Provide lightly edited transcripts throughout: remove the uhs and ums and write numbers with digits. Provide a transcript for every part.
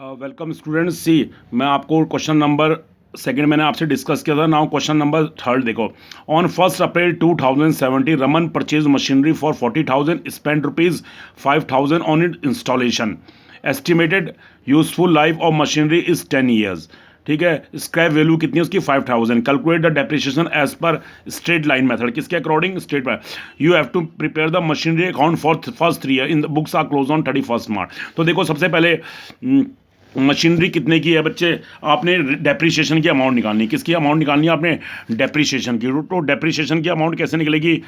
Welcome students. सी मैं आपको question number second मैंने आपसे डिस्कस किया था। नाउ क्वेश्चन नंबर थर्ड देखो। On 1 April 2070 Raman purchase machinery for 40,000, spend ₹5,000 on it installation. Estimated useful life of machinery is 10 years. ठीक है, स्क्रैप वैल्यू कितनी है उसकी 5,000। Calculate the depreciation as per straight line method. किसके according? Straight line. You have to prepare the machinery account for first 3 year in the books are close on 31 मार्च। तो देखो सबसे पहले मशीनरी कितने की है बच्चे, आपने डेप्रिसिएशन की अमाउंट निकालनी है। किसकी अमाउंट निकालनी है आपने? डेप्रिसिएशन की। तो डेप्रिसिएशन की अमाउंट कैसे निकलेगी?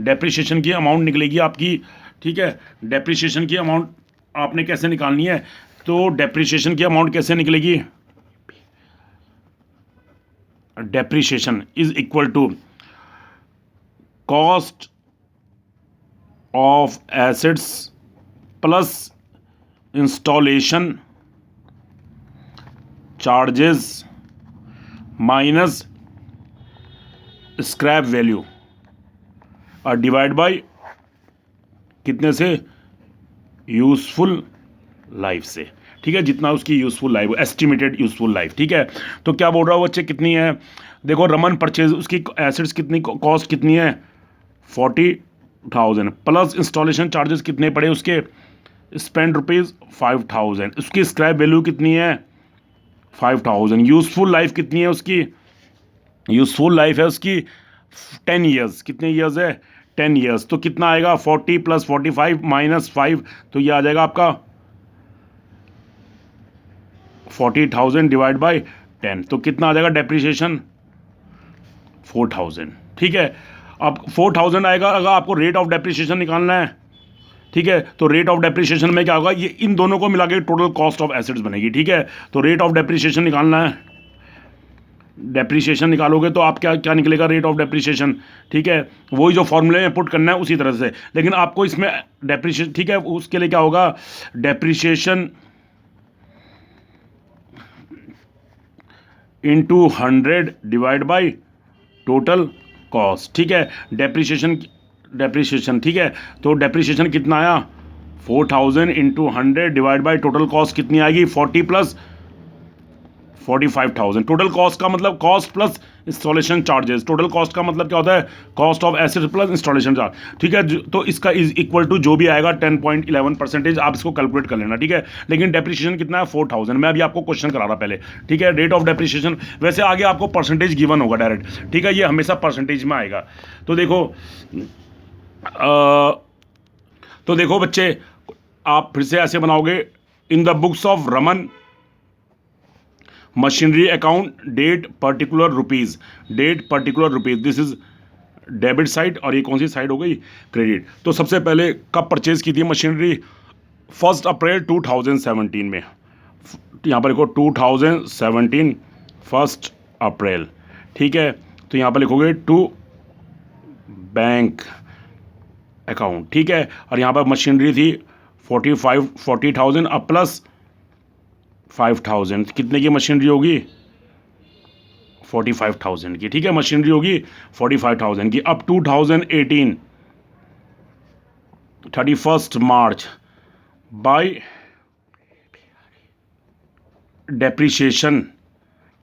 डेप्रिसिएशन की अमाउंट निकलेगी आपकी, ठीक है, डेप्रिसिएशन की अमाउंट आपने कैसे निकालनी है? तो डेप्रिसिएशन की अमाउंट कैसे निकलेगी? Depreciation is equal to cost of assets plus installation charges minus scrap value और डिवाइड बाय कितने से? यूजफुल लाइफ से। ठीक है, जितना उसकी useful life, estimated useful life. ठीक है, तो क्या बोल रहा हूँ बच्चे, कितनी है? देखो रमन परचेज, उसकी एसेट्स कितनी, कॉस्ट कितनी है? 40,000 प्लस इंस्टॉलेशन चार्जेस कितने पड़े उसके? स्पेंड ₹5,000। उसकी स्क्रैप वैल्यू कितनी है? 5,000। यूजफुल लाइफ कितनी है उसकी? यूजफुल लाइफ है उसकी 10 ईयर्स। कितने ईयर्स है? 10 ईयर्स। तो कितना आएगा? 40 + 45 - 5, तो ये आ जाएगा आपका 40,000 डिवाइड बाय 10। तो कितना आ जाएगा डेप्रिसिएशन? 4,000। ठीक है, अब 4,000 आएगा। अगर आपको रेट ऑफ डेप्रिसिएशन निकालना है, ठीक है, तो रेट ऑफ डेप्रिसिएशन में क्या होगा? ये इन दोनों को मिला के टोटल कॉस्ट ऑफ एसेट्स बनेगी। ठीक है, तो रेट ऑफ डेप्रिसिएशन निकालना है, डेप्रिसिएशन निकालोगे तो आप क्या क्या निकलेगा? Rate of depreciation. ठीक है, वही जो फॉर्मूले में पुट करना है उसी तरह से, लेकिन आपको इसमें डेप्रिसिएशन, ठीक है, उसके लिए क्या होगा? Depreciation into 100 divide by total cost. ठीक है, डेप्रिसिएशन ठीक है, तो डेप्रिसिएशन कितना आया? 4,000 into 100 divide by total cost कितनी आएगी? 40 + 45,000। टोटल कॉस्ट का मतलब cost plus installation charges. Total cost का मतलब क्या होता है? Cost of asset plus installation charge. ठीक है, तो इसका इज इक्वल टू जो भी आएगा 10.11%, आप इसको कैलकुलेट कर लेना। ठीक है, लेकिन डेप्रिसिएशन कितना है? 4,000। मैं अभी आपको क्वेश्चन करा रहा पहले। ठीक है, रेट ऑफ डेप्रिसिएशन, वैसे आगे आपको परसेंटेज गिवन होगा डायरेक्ट। ठीक है, ये हमेशा परसेंटेज में आएगा। तो देखो बच्चे, आप फिर से ऐसे बनाओगे। In the books of Raman machinery account date particular rupees, date particular rupees, this is debit side और ये कौन सी साइड हो गई? क्रेडिट। तो सबसे पहले कब परचेज की थी मशीनरी? 1 अप्रैल 2017 में। यहाँ पर देखो 2017 1 अप्रैल। ठीक है, तो यहाँ पर लिखोगे टू बैंक अकाउंट। ठीक है, और यहाँ पर मशीनरी थी 40,000 अब प्लस 5,000। कितने की मशीनरी होगी? 45,000 की। ठीक है, मशीनरी होगी 45,000 की। अब 2018 31 मार्च बाय डेप्रिसिएशन,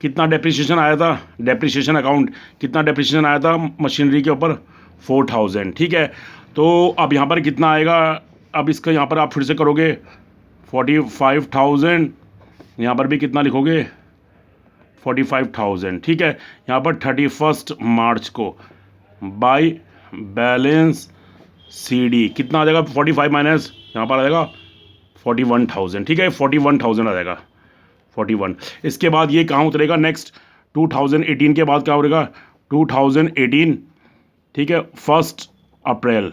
कितना डेप्रिसिएशन आया था? डेप्रिसिएशन अकाउंट कितना डेप्रिसिएशन आया था मशीनरी के ऊपर? 4,000। ठीक है, तो अब यहाँ पर कितना आएगा? अब इसका यहाँ पर आप फिर से करोगे 45,000, यहाँ पर भी कितना लिखोगे? 45,000। ठीक है, यहाँ पर 31 मार्च को बाय बैलेंस CD कितना आ जाएगा? 45 माइनस यहाँ पर आ जाएगा 41,000। ठीक है, 41,000 आ जाएगा, 41। इसके बाद ये कहाँ उतरेगा? नेक्स्ट 2018 के बाद क्या उतरेगा? 2018, ठीक है, 1 अप्रैल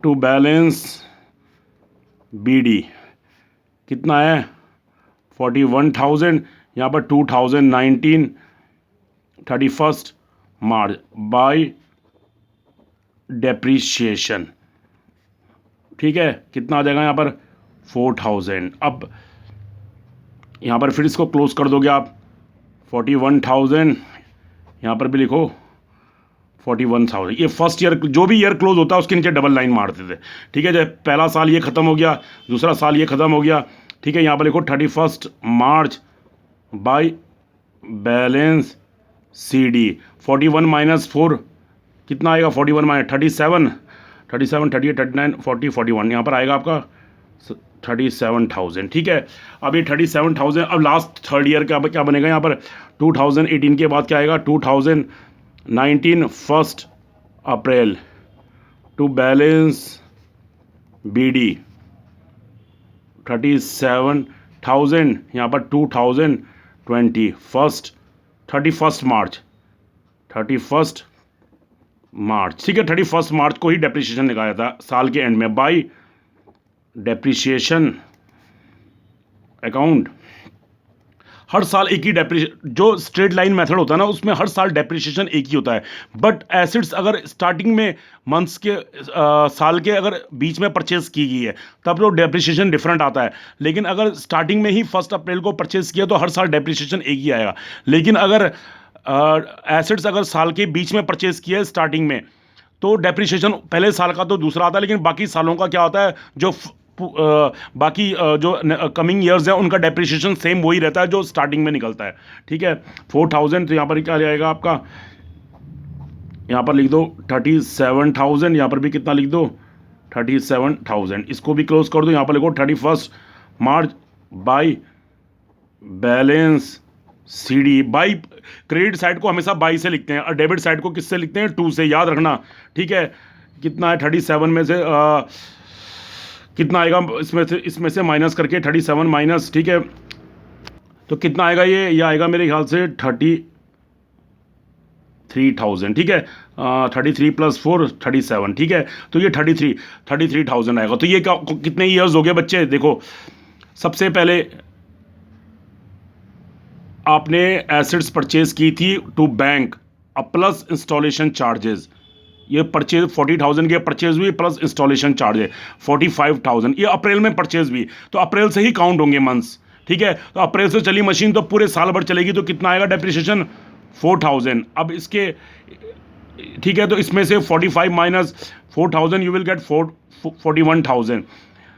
टू बैलेंस BD कितना है? 41,000। यहाँ पर 2019 31 मार्च बाय डेप्रिसिएशन। ठीक है, कितना आ जाएगा यहाँ पर? 4,000। अब यहाँ पर फिर इसको क्लोज कर दोगे आप, 41,000, यहाँ पर भी लिखो 41,000। ये फर्स्ट ईयर, जो भी ईयर क्लोज होता है उसके नीचे डबल लाइन मारते थे। ठीक है, जब पहला साल ये खत्म हो गया, दूसरा साल ये खत्म हो गया, ठीक है, यहाँ पर लिखो 31 March by balance C D. 41 minus 4 कितना आएगा, 41 माइनस 37, 38, 39, 40, 41, यहाँ पर आएगा आपका 37,000। ठीक है, अब ये 37,000, अब लास्ट थर्ड ईयर का क्या बनेगा यहाँ पर, 2018 के बाद क्या आएगा, 2019 1 अप्रैल टू बैलेंस बी डी 37,000, यहाँ पर 2020 31 मार्च, 31 मार्च। ठीक है, 31 मार्च को ही डेप्रिसिएशन निकाला था साल के एंड में बाय डेप्रिसिएशन अकाउंट। हर साल एक ही डेप्रिसिएशन, जो स्ट्रेट लाइन मेथड होता है ना उसमें हर साल डेप्रिसिएशन एक ही होता है, बट एसिड्स अगर स्टार्टिंग में मंथ्स के साल के अगर बीच में परचेज की गई है तब तो डेप्रिसिएशन डिफरेंट आता है, लेकिन अगर स्टार्टिंग में ही 1 अप्रैल को परचेज किया तो हर साल डेप्रिसिएशन एक ही आएगा। लेकिन अगर एसिड्स अगर साल के बीच में परचेज किया है स्टार्टिंग में तो डेप्रिसिएशन पहले साल का तो दूसरा आता है, लेकिन बाकी सालों का क्या होता है, जो बाकी जो कमिंग ईयर्स है उनका डेप्रिसिएशन सेम वही रहता है जो स्टार्टिंग में निकलता है। ठीक है, 4,000, तो यहाँ पर क्या जाएगा आपका, यहाँ पर लिख दो 37,000, यहाँ पर भी कितना लिख दो 37,000, इसको भी क्लोज कर दो। यहाँ पर लिखो 31 March by balance C D. By credit side को हमेशा बाई से लिखते हैं और डेबिट साइड को किससे लिखते हैं, 2 से, याद रखना। ठीक है, कितना है 37 में से कितना आएगा, इसमें से माइनस करके 37 माइनस, ठीक है, तो कितना आएगा, ये आएगा मेरे ख्याल से 33,000। ठीक है, 33 + 4 37, ठीक है, तो ये 33,000 आएगा। तो ये कितने ईयर्स हो गए बच्चे, देखो सबसे पहले आपने एसिड्स परचेज की थी to bank plus installation charges, ये परचेज 40,000 के परचेज हुई प्लस इंस्टॉलेशन चार्जेस 45,000, ये अप्रैल में परचेज हुई, तो अप्रैल से ही काउंट होंगे मंथ्स। ठीक है, तो अप्रैल से चली मशीन तो पूरे साल भर चलेगी, तो कितना आएगा डेप्रिसिएशन 4,000। अब इसके, ठीक है, तो इसमें से 45 माइनस 4,000 यू विल गेट 41,000।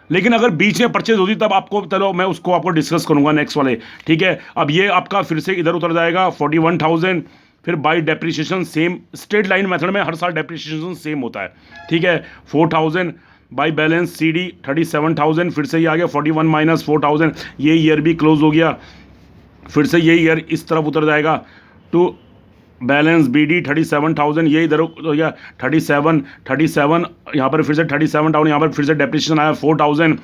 लेकिन अगर बीच में परचेज होती तब आपको, चलो मैं उसको आपको डिस्कस करूंगा नेक्स्ट वाले। ठीक है, अब ये आपका फिर से इधर उतर जाएगा 41,000, फिर by depreciation same straight line method में हर साल डेप्रिसिएशन सेम होता है। ठीक है, 4,000 बाई बैलेंस सी डी 37,000, फिर से ये आ गया 41 माइनस 4,000, ये ईयर भी क्लोज हो गया, फिर से ये ईयर इस तरफ उतर जाएगा टू बैलेंस बी डी 37,000, ये इधर हो गया 37, यहाँ पर फिर से 37,000, यहाँ पर फिर से डेप्रिसिएशन आया 4,000,